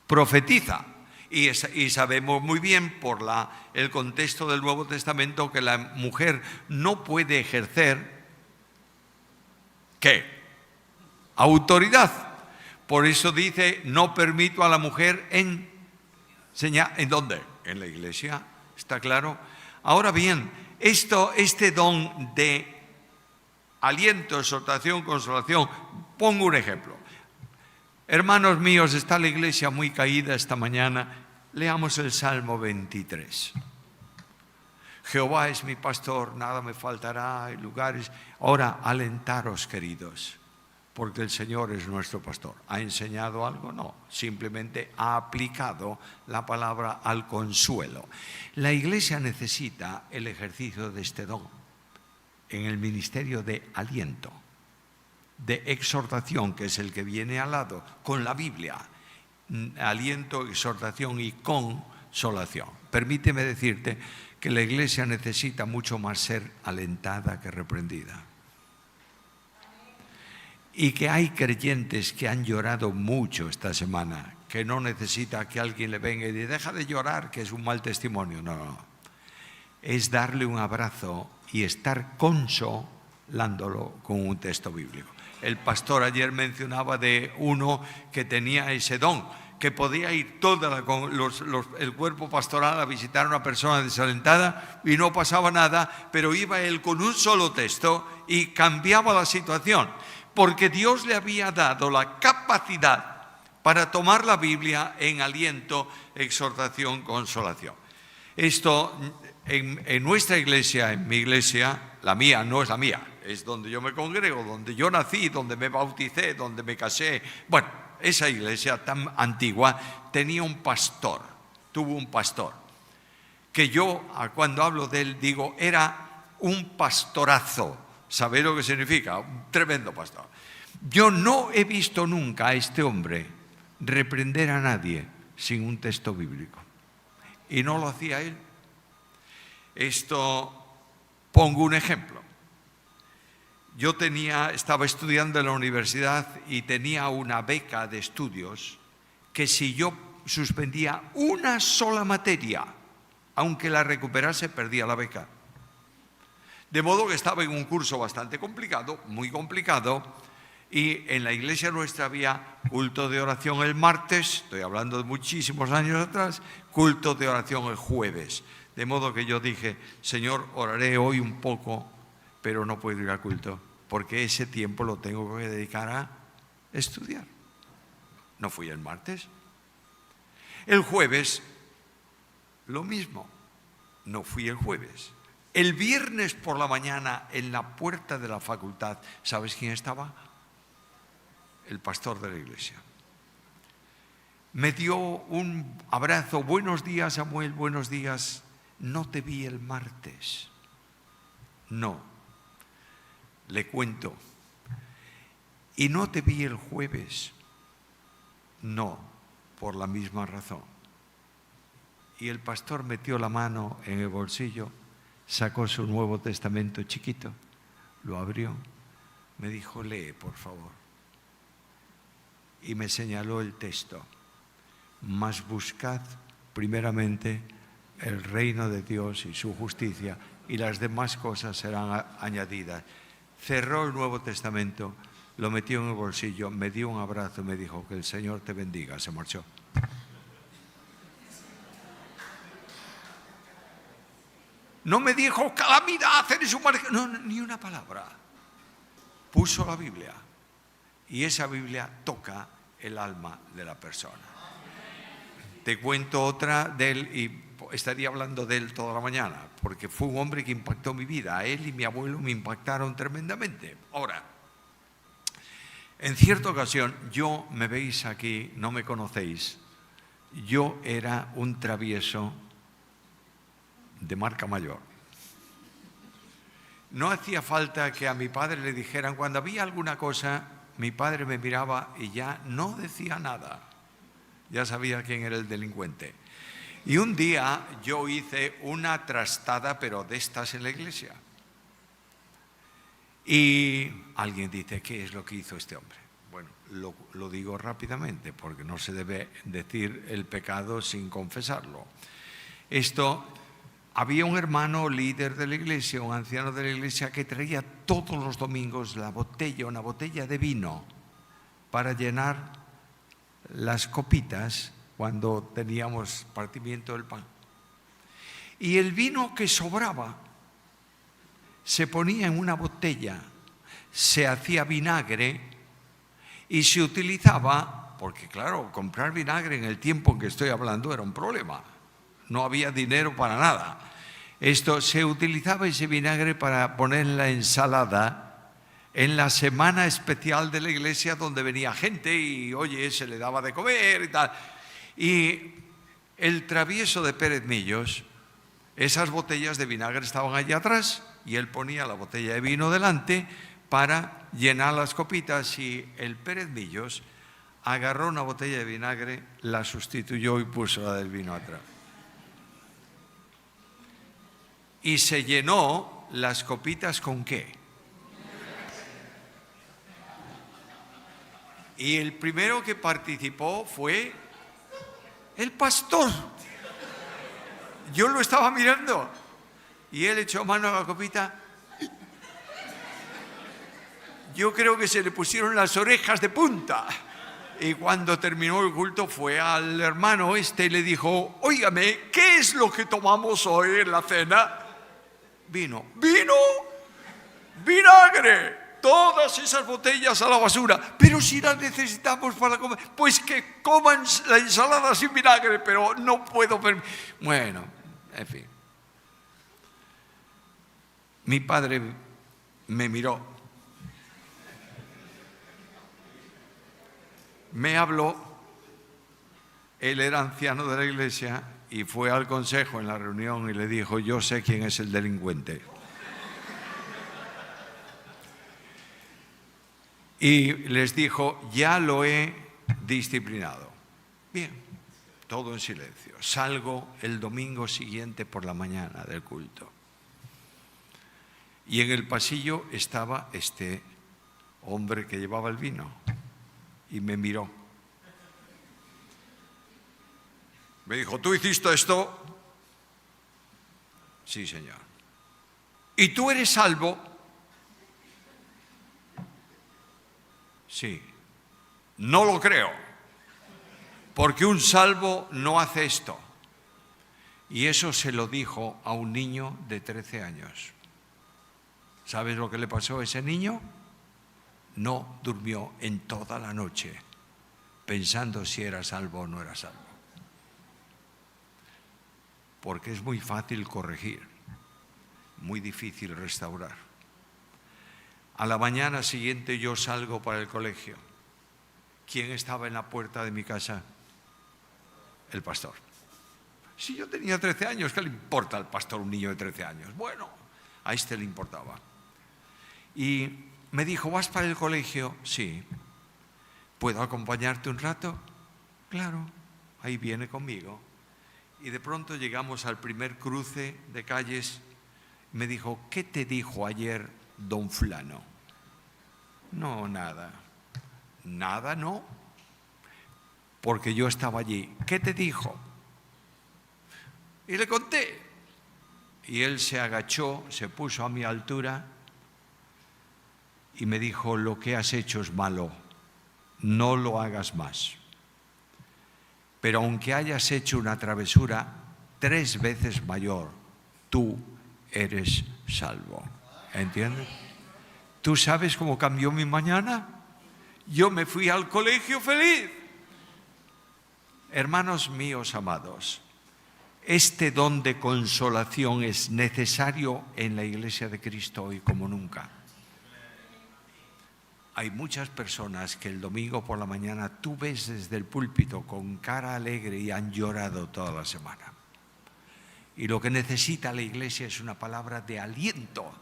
profetiza. Y sabemos muy bien por el contexto del Nuevo Testamento que la mujer no puede ejercer ¿qué? Autoridad. Por eso dice, no permito a la mujer enseñar. ¿En dónde? En la iglesia, ¿está claro? Ahora bien, este don de aliento, exhortación, consolación, pongo un ejemplo. Hermanos míos, está la iglesia muy caída esta mañana. Leamos el Salmo 23. Jehová es mi pastor, nada me faltará, hay lugares. Ahora, alentaros, queridos, porque el Señor es nuestro pastor. ¿Ha enseñado algo? No, simplemente ha aplicado la palabra al consuelo. La iglesia necesita el ejercicio de este don en el ministerio de aliento, de exhortación, que es el que viene al lado, con la Biblia. Aliento, exhortación y consolación. Permíteme decirte que la iglesia necesita mucho más ser alentada que reprendida. Y que hay creyentes que han llorado mucho esta semana, que no necesita que alguien le venga y diga, deja de llorar, que es un mal testimonio. No. Es darle un abrazo y estar consolándolo con un texto bíblico. El pastor ayer mencionaba de uno que tenía ese don, que podía ir el cuerpo pastoral a visitar a una persona desalentada y no pasaba nada, pero iba él con un solo texto y cambiaba la situación, porque Dios le había dado la capacidad para tomar la Biblia en aliento, exhortación, consolación. Esto en nuestra iglesia, en mi iglesia, la mía no es la mía, es donde yo me congrego, donde yo nací, donde me bauticé, donde me casé. Bueno, esa iglesia tan antigua tenía un pastor, tuvo un pastor, que yo cuando hablo de él digo, era un pastorazo. ¿Sabéis lo que significa? Un tremendo pastor. Yo no he visto nunca a este hombre reprender a nadie sin un texto bíblico. Y no lo hacía él. Pongo un ejemplo. Yo estaba estudiando en la universidad y tenía una beca de estudios que si yo suspendía una sola materia, aunque la recuperase, perdía la beca. De modo que estaba en un curso bastante complicado, muy complicado, y en la iglesia nuestra había culto de oración el martes, estoy hablando de muchísimos años atrás, culto de oración el jueves. De modo que yo dije, Señor, oraré hoy un poco, pero no puedo ir al culto, porque ese tiempo lo tengo que dedicar a estudiar. No fui el martes. El jueves, lo mismo, no fui el jueves. El viernes por la mañana, en la puerta de la facultad, ¿sabes quién estaba? El pastor de la iglesia. Me dio un abrazo. Buenos días, Samuel, buenos días. No te vi el martes. No. Le cuento. Y no te vi el jueves. No, por la misma razón. Y el pastor metió la mano en el bolsillo, sacó su Nuevo Testamento chiquito, lo abrió, me dijo, lee, por favor. Y me señaló el texto. Mas buscad primeramente el reino de Dios y su justicia, y las demás cosas serán añadidas. Cerró el Nuevo Testamento, lo metió en el bolsillo, me dio un abrazo y me dijo, que el Señor te bendiga. Se marchó. No me dijo, calamidad, eres un mal... No, ni una palabra. Puso la Biblia, y esa Biblia toca el alma de la persona. Te cuento otra de él, y estaría hablando de él toda la mañana, porque fue un hombre que impactó mi vida. A él y mi abuelo me impactaron tremendamente. Ahora, en cierta ocasión, me veis aquí, no me conocéis, yo era un travieso de marca mayor. No hacía falta que a mi padre le dijeran, cuando había alguna cosa, mi padre me miraba y ya no decía nada. Ya sabía quién era el delincuente. Y un día yo hice una trastada, pero de estas en la iglesia. Y alguien dice, ¿qué es lo que hizo este hombre? Bueno, lo digo rápidamente, porque no se debe decir el pecado sin confesarlo. Había un hermano líder de la iglesia, un anciano de la iglesia, que traía todos los domingos una botella de vino para llenar las copitas cuando teníamos partimiento del pan. Y el vino que sobraba se ponía en una botella, se hacía vinagre y se utilizaba, porque claro, comprar vinagre en el tiempo en que estoy hablando era un problema. No había dinero para nada. Se utilizaba ese vinagre para poner en la ensalada en la semana especial de la iglesia, donde venía gente y, oye, se le daba de comer y tal. Y el travieso de Pérez Millos, esas botellas de vinagre estaban allí atrás y él ponía la botella de vino delante para llenar las copitas, y el Pérez Millos agarró una botella de vinagre, la sustituyó y puso la del vino atrás. Y se llenó las copitas ¿con qué? Y el primero que participó fue el pastor. Yo lo estaba mirando y él echó mano a la copita. Yo creo que se le pusieron las orejas de punta. Y cuando terminó el culto fue al hermano y le dijo, óigame, ¿qué es lo que tomamos hoy en la cena? Vino, vinagre. Todas esas botellas a la basura. Pero si las necesitamos para comer, pues que coman la ensalada sin vinagre, pero no puedo permitir. Bueno, en fin. Mi padre me miró, me habló, él era anciano de la iglesia y fue al consejo en la reunión y le dijo, yo sé quién es el delincuente. Y les dijo, ya lo he disciplinado. Bien, todo en silencio. Salgo el domingo siguiente por la mañana del culto. Y en el pasillo estaba este hombre que llevaba el vino y me miró. Me dijo, ¿tú hiciste esto? Sí, señor. ¿Y tú eres salvo? Sí. No lo creo, porque un salvo no hace esto. Y eso se lo dijo a un niño de 13 años. ¿Sabes lo que le pasó a ese niño? No durmió en toda la noche pensando si era salvo o no era salvo. Porque es muy fácil corregir, muy difícil restaurar. A la mañana siguiente yo salgo para el colegio. ¿Quién estaba en la puerta de mi casa? El pastor. Si yo tenía 13 años, ¿qué le importa al pastor un niño de 13 años? Bueno, a este le importaba. Y me dijo, ¿vas para el colegio? Sí. ¿Puedo acompañarte un rato? Claro, ahí viene conmigo. Y de pronto llegamos al primer cruce de calles. Me dijo, ¿qué te dijo ayer don fulano? No, nada. Nada, no. Porque yo estaba allí. ¿Qué te dijo? Y le conté. Y él se agachó, se puso a mi altura y me dijo, lo que has hecho es malo. No lo hagas más. Pero aunque hayas hecho una travesura 3 veces mayor, tú eres salvo. ¿Entiendes? ¿Tú sabes cómo cambió mi mañana? Yo me fui al colegio feliz. Hermanos míos amados, este don de consolación es necesario en la Iglesia de Cristo hoy como nunca. Hay muchas personas que el domingo por la mañana tú ves desde el púlpito con cara alegre y han llorado toda la semana. Y lo que necesita la Iglesia es una palabra de aliento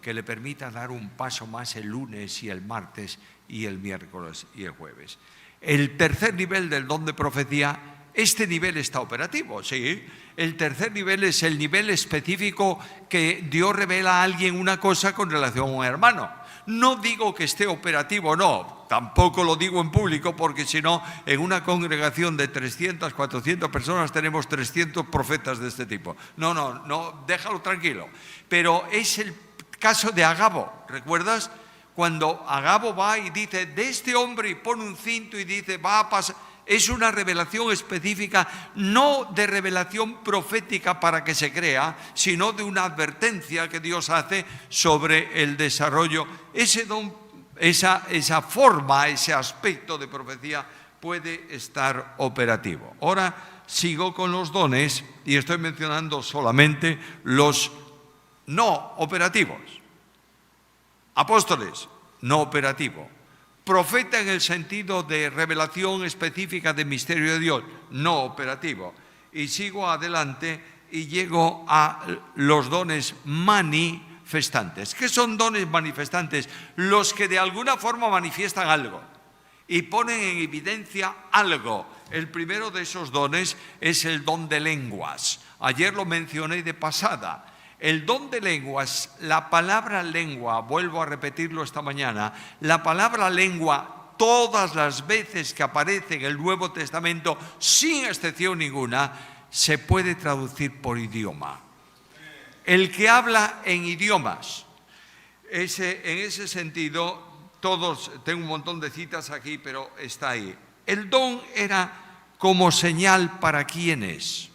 que le permita dar un paso más el lunes y el martes y el miércoles y el jueves. El tercer nivel del don de profecía, este nivel está operativo, sí. El tercer nivel es el nivel específico que Dios revela a alguien una cosa con relación a un hermano. No digo que esté operativo, no, tampoco lo digo en público porque si no, en una congregación de 300, 400 personas tenemos 300 profetas de este tipo. No, déjalo tranquilo. Pero es el caso de Agabo, ¿recuerdas? Cuando Agabo va y dice, de este hombre, y pone un cinto y dice, va a pasar. Es una revelación específica, no de revelación profética para que se crea, sino de una advertencia que Dios hace sobre el desarrollo. Ese don, esa forma, ese aspecto de profecía puede estar operativo. Ahora sigo con los dones y estoy mencionando solamente los no operativos. Apóstoles, no operativo. Profeta en el sentido de revelación específica de misterio de Dios, no operativo. Y sigo adelante y llego a los dones manifestantes. ¿Qué son dones manifestantes? Los que de alguna forma manifiestan algo y ponen en evidencia algo. El primero de esos dones es el don de lenguas. Ayer lo mencioné de pasada. El don de lenguas, la palabra lengua, vuelvo a repetirlo esta mañana, la palabra lengua, todas las veces que aparece en el Nuevo Testamento, sin excepción ninguna, se puede traducir por idioma. El que habla en idiomas, en ese sentido, todos, tengo un montón de citas aquí, pero está ahí. El don era como señal para quienes.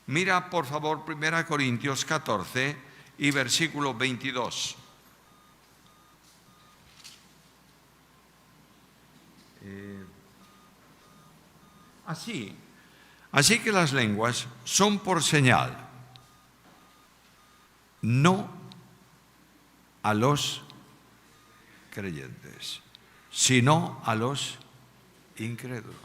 Mira, por favor, 1 Corintios 14 y versículo 22. Así que las lenguas son por señal, no a los creyentes, sino a los incrédulos.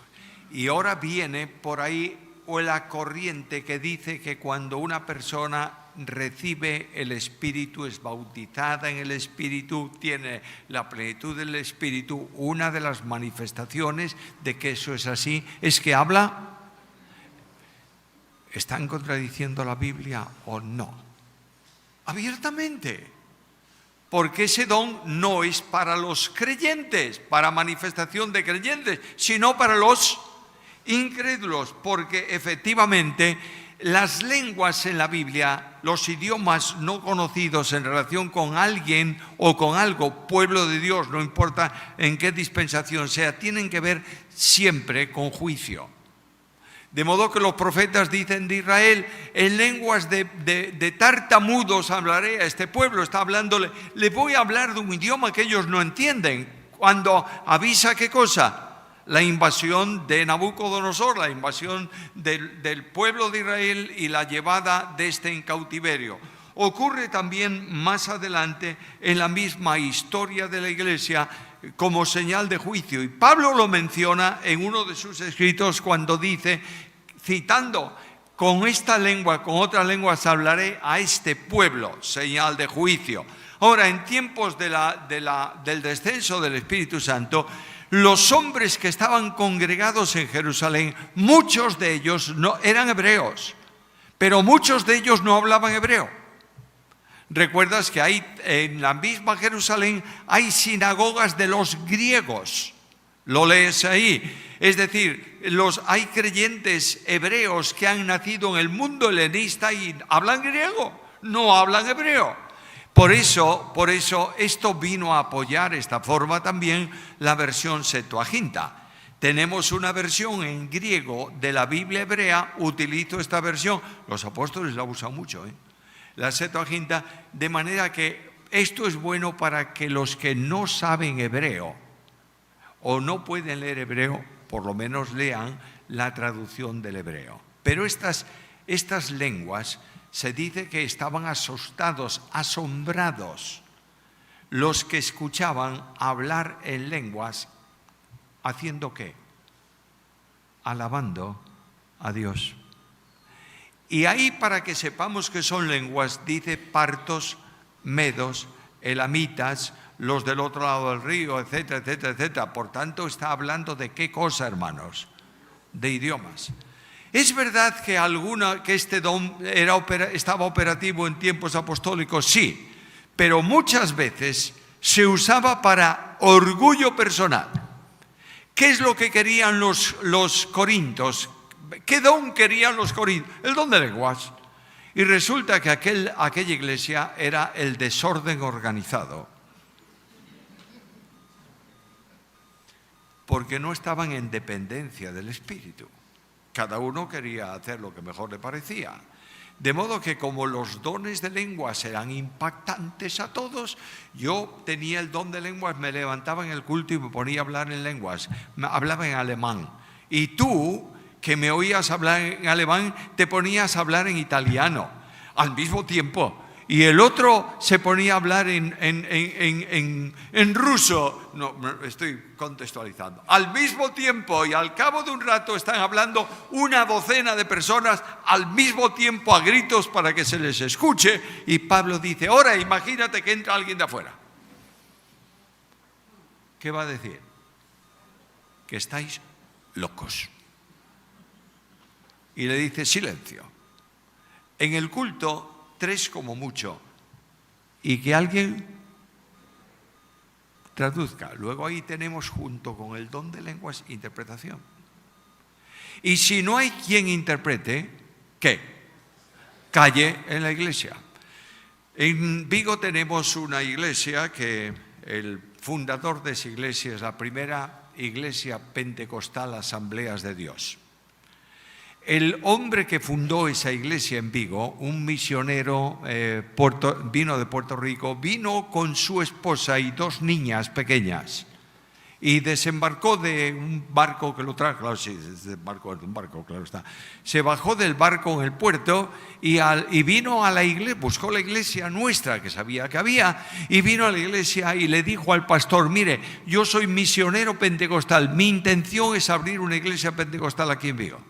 Y ahora viene por ahí o la corriente que dice que cuando una persona recibe el Espíritu, es bautizada en el Espíritu, tiene la plenitud del Espíritu, una de las manifestaciones de que eso es así es que habla ¿están contradiciendo la Biblia o no? Abiertamente. Porque ese don no es para los creyentes, para manifestación de creyentes, sino para los incrédulos, porque efectivamente las lenguas en la Biblia, los idiomas no conocidos en relación con alguien o con algo, pueblo de Dios, no importa en qué dispensación sea, tienen que ver siempre con juicio. De modo que los profetas dicen de Israel, en lenguas de tartamudos hablaré a este pueblo, está hablándole, le voy a hablar de un idioma que ellos no entienden. Cuando avisa, ¿qué cosa? La invasión de Nabucodonosor, la invasión del pueblo de Israel y la llevada de este en cautiverio. Ocurre también más adelante en la misma historia de la Iglesia como señal de juicio. Y Pablo lo menciona en uno de sus escritos cuando dice, citando, con esta lengua, con otras lenguas hablaré a este pueblo, señal de juicio. Ahora, en tiempos del descenso del Espíritu Santo, los hombres que estaban congregados en Jerusalén, muchos de ellos no eran hebreos, pero muchos de ellos no hablaban hebreo. Recuerdas que hay en la misma Jerusalén hay sinagogas de los griegos, lo lees ahí. Es decir, hay creyentes hebreos que han nacido en el mundo helenista y hablan griego, no hablan hebreo. Por eso esto vino a apoyar esta forma también la versión Septuaginta. Tenemos una versión en griego de la Biblia hebrea, utilizo esta versión, los apóstoles la usan mucho, la Septuaginta, de manera que esto es bueno para que los que no saben hebreo o no pueden leer hebreo, por lo menos lean la traducción del hebreo. Pero estas lenguas, se dice que estaban asustados, asombrados, los que escuchaban hablar en lenguas, ¿haciendo qué? Alabando a Dios. Y ahí, para que sepamos que son lenguas, dice partos, medos, elamitas, los del otro lado del río, etcétera, etcétera, etcétera. Por tanto, está hablando de qué cosa, hermanos, de idiomas. ¿Es verdad que este don estaba operativo en tiempos apostólicos? Sí, pero muchas veces se usaba para orgullo personal. ¿Qué es lo que querían los corintios? ¿Qué don querían los corintios? El don de lenguas. Y resulta que aquella iglesia era el desorden organizado, porque no estaban en dependencia del Espíritu. Cada uno quería hacer lo que mejor le parecía. De modo que como los dones de lenguas eran impactantes a todos, yo tenía el don de lenguas, me levantaba en el culto y me ponía a hablar en lenguas. Hablaba en alemán. Y tú, que me oías hablar en alemán, te ponías a hablar en italiano al mismo tiempo. Y el otro se ponía a hablar en ruso. No, estoy contextualizando. Al mismo tiempo y al cabo de un rato están hablando una docena de personas al mismo tiempo a gritos para que se les escuche. Y Pablo dice, ahora imagínate que entra alguien de afuera. ¿Qué va a decir? Que estáis locos. Y le dice, silencio. En el culto, 3 como mucho, y que alguien traduzca. Luego ahí tenemos, junto con el don de lenguas, interpretación. Y si no hay quien interprete, ¿qué? Calle en la iglesia. En Vigo tenemos una iglesia que el fundador de esa iglesia es la primera iglesia pentecostal Asambleas de Dios. El hombre que fundó esa iglesia en Vigo, un misionero, vino de Puerto Rico, vino con su esposa y 2 niñas pequeñas y desembarcó de un barco que lo trajo, claro, sí, un barco, claro está. Se bajó del barco en el puerto y vino a la iglesia, buscó la iglesia nuestra que sabía que había, y vino a la iglesia y le dijo al pastor, mire, yo soy misionero pentecostal, mi intención es abrir una iglesia pentecostal aquí en Vigo.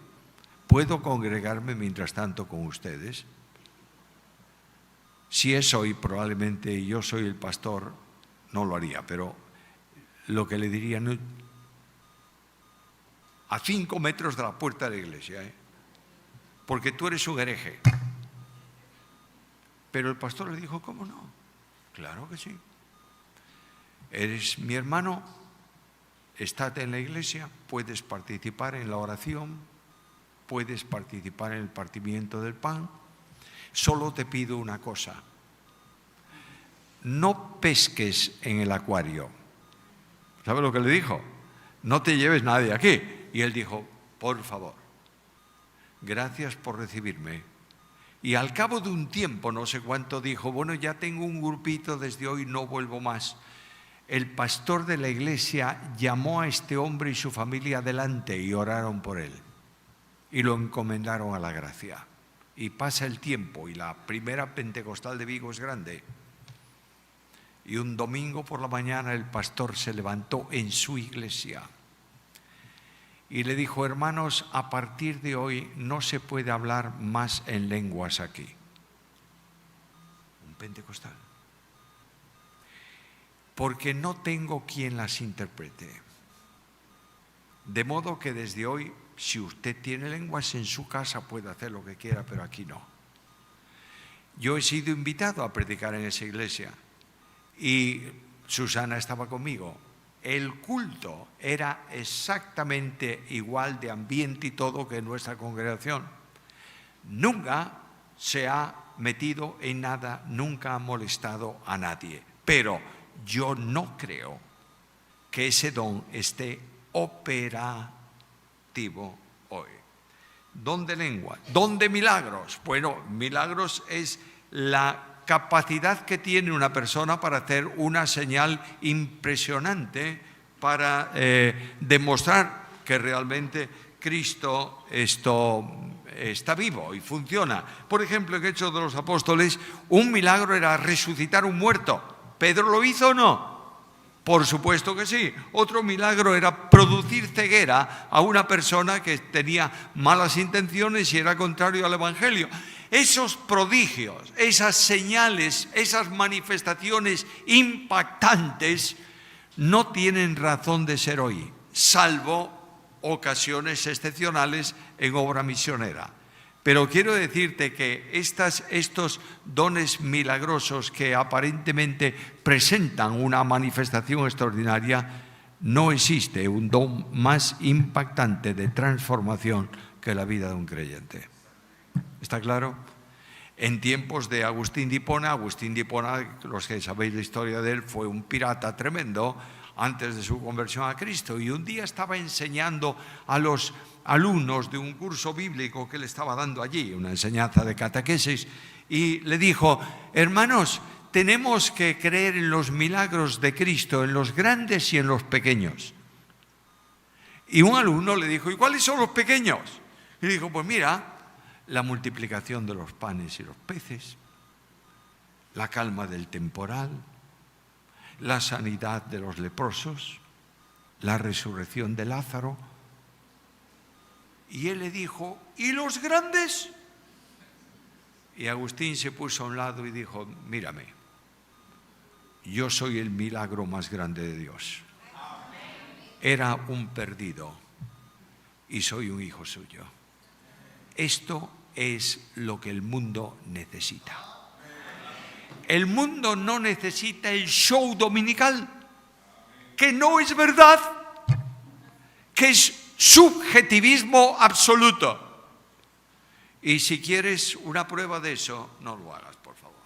¿Puedo congregarme mientras tanto con ustedes? Si es hoy, probablemente yo soy el pastor, no lo haría, pero lo que le diría, no, a 5 metros de la puerta de la iglesia, porque tú eres un hereje. Pero el pastor le dijo, ¿cómo no? Claro que sí. Eres mi hermano, estate en la iglesia, puedes participar en la oración, puedes participar en el partimiento del pan. Solo te pido una cosa: no pesques en el acuario. ¿Sabe lo que le dijo? No te lleves nadie aquí. Y él dijo, por favor, gracias por recibirme. Y al cabo de un tiempo, no sé cuánto, dijo, bueno, ya tengo un grupito, desde hoy no vuelvo más. El pastor de la iglesia llamó a este hombre y su familia adelante y oraron por él. Y lo encomendaron a la gracia. Y pasa el tiempo y la primera Pentecostal de Vigo es grande. Y un domingo por la mañana el pastor se levantó en su iglesia y le dijo, hermanos, a partir de hoy no se puede hablar más en lenguas aquí. Un pentecostal. Porque no tengo quien las interprete. De modo que desde hoy, si usted tiene lenguas en su casa, puede hacer lo que quiera, pero aquí no. Yo he sido invitado a predicar en esa iglesia y Susana estaba conmigo. El culto era exactamente igual de ambiente y todo que en nuestra congregación. Nunca se ha metido en nada, nunca ha molestado a nadie. Pero yo no creo que ese don esté operativo hoy. Don de lengua, don de milagros. Bueno, milagros es la capacidad que tiene una persona para hacer una señal impresionante para demostrar que realmente Cristo está vivo y funciona. Por ejemplo, en Hechos de los Apóstoles, un milagro era resucitar un muerto. ¿Pedro lo hizo o no? Por supuesto que sí. Otro milagro era producir ceguera a una persona que tenía malas intenciones y era contrario al Evangelio. Esos prodigios, esas señales, esas manifestaciones impactantes no tienen razón de ser hoy, salvo ocasiones excepcionales en obra misionera. Pero quiero decirte que estos dones milagrosos que aparentemente presentan una manifestación extraordinaria, no existe un don más impactante de transformación que la vida de un creyente. ¿Está claro? En tiempos de Agustín de Hipona, los que sabéis la historia de él, fue un pirata tremendo antes de su conversión a Cristo. Y un día estaba enseñando a los alumnos de un curso bíblico que le estaba dando allí, una enseñanza de catequesis, y le dijo, hermanos, tenemos que creer en los milagros de Cristo, en los grandes y en los pequeños. Y un alumno le dijo, ¿y cuáles son los pequeños? Y dijo, pues mira, la multiplicación de los panes y los peces, la calma del temporal, la sanidad de los leprosos, la resurrección de Lázaro. Y él le dijo, ¿y los grandes? Y Agustín se puso a un lado y dijo, mírame, yo soy el milagro más grande de Dios. Era un perdido y soy un hijo suyo. Esto es lo que el mundo necesita. El mundo no necesita el show dominical, que no es verdad, que es subjetivismo absoluto. Y si quieres una prueba de eso, no lo hagas, por favor.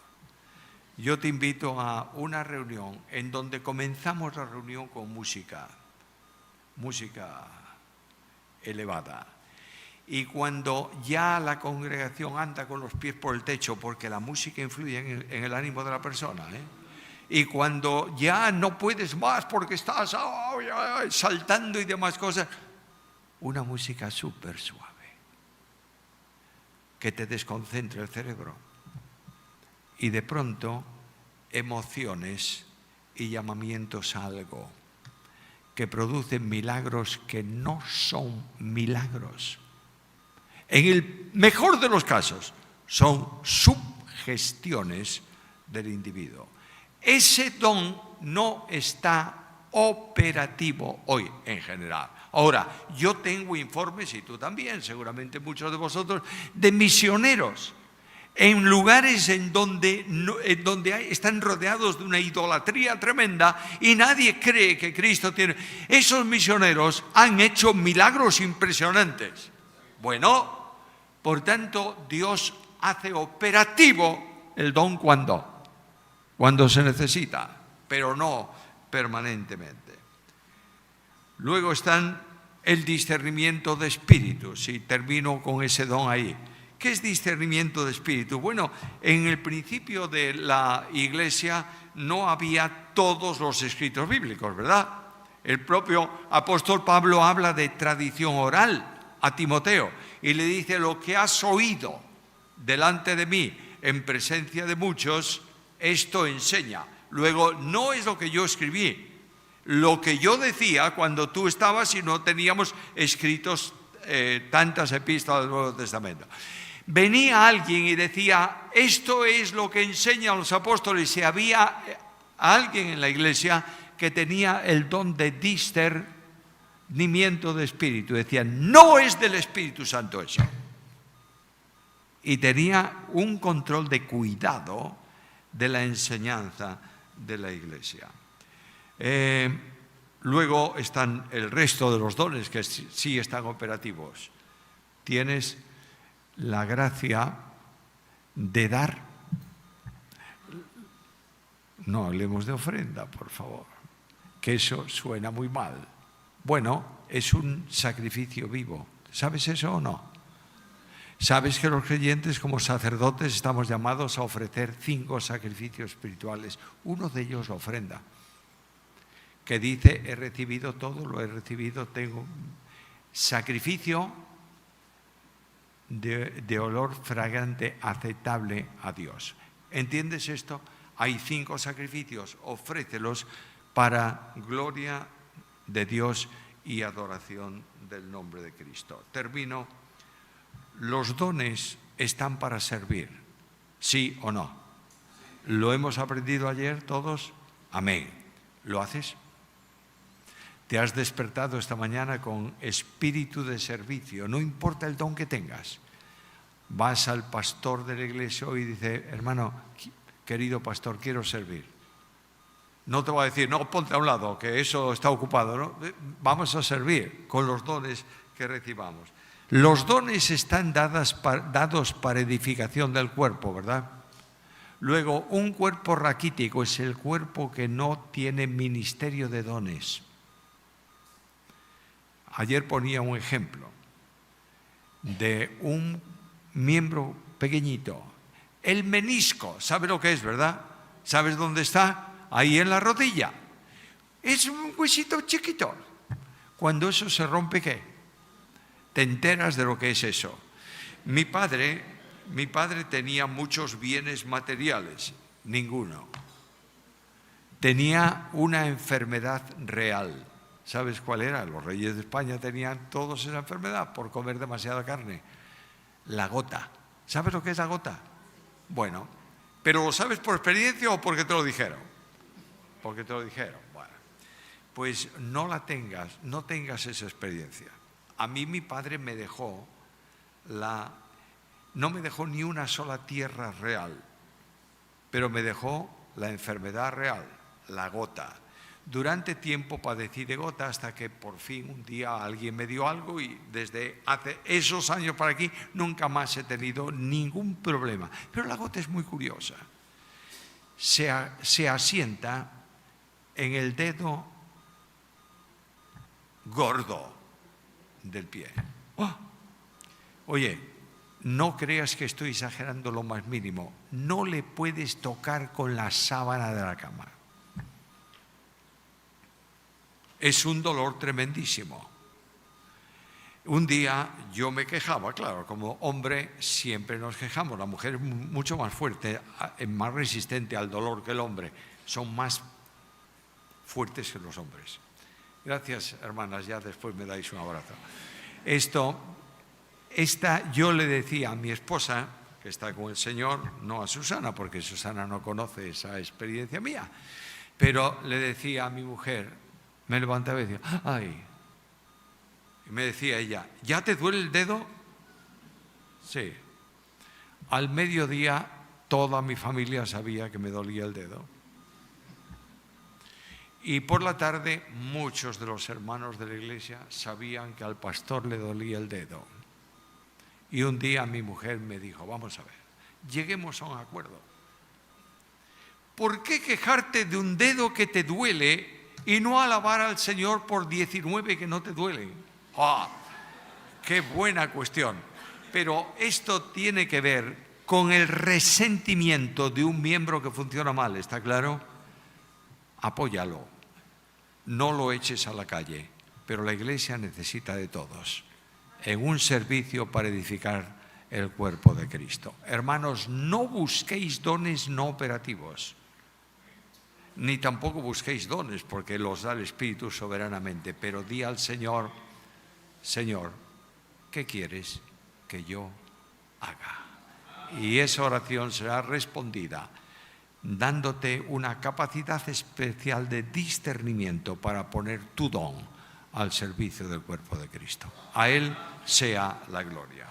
Yo te invito a una reunión en donde comenzamos la reunión con música elevada. Y cuando ya la congregación anda con los pies por el techo, porque la música influye en el ánimo de la persona, y cuando ya no puedes más porque estás saltando y demás cosas, una música súper suave, que te desconcentre el cerebro. Y de pronto, emociones y llamamientos a algo que producen milagros que no son milagros. En el mejor de los casos, son sugestiones del individuo. Ese don no está operativo hoy en general. Ahora, yo tengo informes, y tú también, seguramente muchos de vosotros, de misioneros en lugares en donde están rodeados de una idolatría tremenda y nadie cree que Cristo tiene. Esos misioneros han hecho milagros impresionantes. Bueno, por tanto, Dios hace operativo el don cuando se necesita, pero no permanentemente. Luego están el discernimiento de espíritus, y termino con ese don ahí. ¿Qué es discernimiento de espíritu? Bueno, en el principio de la Iglesia no había todos los escritos bíblicos, ¿verdad? El propio apóstol Pablo habla de tradición oral a Timoteo y le dice: lo que has oído delante de mí en presencia de muchos, esto enseña. Luego, no es lo que yo escribí, lo que yo decía cuando tú estabas y no teníamos escritos tantas epístolas del Nuevo Testamento. Venía alguien y decía: esto es lo que enseñan los apóstoles, y había alguien en la iglesia que tenía el don de discernimiento de espíritu. Decía: no es del Espíritu Santo eso. Y tenía un control de cuidado de la enseñanza de la iglesia. Luego están el resto de los dones que sí están operativos. Tienes la gracia de dar. No hablemos de ofrenda, por favor, que eso suena muy mal. Bueno, es un sacrificio vivo. ¿Sabes eso o no? ¿Sabes que los creyentes como sacerdotes estamos llamados a ofrecer 5 sacrificios espirituales? Uno de ellos la ofrenda, que dice: he recibido todo, lo he recibido, tengo sacrificio de olor fragante, aceptable a Dios. ¿Entiendes esto? Hay 5 sacrificios, ofrécelos para gloria de Dios y adoración del nombre de Cristo. Termino. Los dones están para servir, ¿sí o no? ¿Lo hemos aprendido ayer todos? Amén. ¿Lo haces? ¿Te has despertado esta mañana con espíritu de servicio? No importa el don que tengas. Vas al pastor de la iglesia y dice: hermano, querido pastor, quiero servir. No te va a decir: no, ponte a un lado, que eso está ocupado, ¿no? Vamos a servir con los dones que recibamos. Los dones están dados para edificación del cuerpo, ¿verdad? Luego, un cuerpo raquítico es el cuerpo que no tiene ministerio de dones. Ayer ponía un ejemplo de un miembro pequeñito. El menisco, ¿sabe lo que es, verdad? ¿Sabes dónde está? Ahí en la rodilla. Es un huesito chiquito. Cuando eso se rompe, ¿qué? Te enteras de lo que es eso. Mi padre tenía muchos bienes materiales, ninguno. Tenía una enfermedad real. ¿Sabes cuál era? Los reyes de España tenían todos esa enfermedad por comer demasiada carne. La gota. ¿Sabes lo que es la gota? Bueno, ¿pero lo sabes por experiencia o porque te lo dijeron? Porque te lo dijeron. Bueno, pues no tengas esa experiencia. A mí mi padre me dejó no me dejó ni una sola tierra real, pero me dejó la enfermedad real, la gota. Durante tiempo padecí de gota hasta que por fin un día alguien me dio algo y desde hace esos años para aquí nunca más he tenido ningún problema. Pero la gota es muy curiosa. Se asienta en el dedo gordo del pie. ¡Oh! Oye, no creas que estoy exagerando lo más mínimo. No le puedes tocar con la sábana de la cama. Es un dolor tremendísimo. Un día yo me quejaba, claro, como hombre siempre nos quejamos. La mujer es mucho más fuerte, es más resistente al dolor que el hombre. Son más fuertes que los hombres. Gracias, hermanas, ya después me dais un abrazo. Yo le decía a mi esposa, que está con el Señor, no a Susana, porque Susana no conoce esa experiencia mía, pero le decía a mi mujer, me levantaba y decía: ay, Y me decía ella, ¿ya te duele el dedo? Sí. Al mediodía toda mi familia sabía que me dolía el dedo. Y por la tarde muchos de los hermanos de la iglesia sabían que al pastor le dolía el dedo. Y un día mi mujer me dijo, vamos a ver, lleguemos a un acuerdo. ¿Por qué quejarte de un dedo que te duele y no alabar al Señor por 19 que no te duelen? ¡Ah! ¡Qué buena cuestión! Pero esto tiene que ver con el resentimiento de un miembro que funciona mal, ¿está claro? Apóyalo, no lo eches a la calle, pero la iglesia necesita de todos en un servicio para edificar el cuerpo de Cristo. Hermanos, no busquéis dones no operativos, ni tampoco busquéis dones, porque los da el Espíritu soberanamente, pero di al Señor, Señor, ¿qué quieres que yo haga? Y esa oración será respondida dándote una capacidad especial de discernimiento para poner tu don al servicio del cuerpo de Cristo. A Él sea la gloria.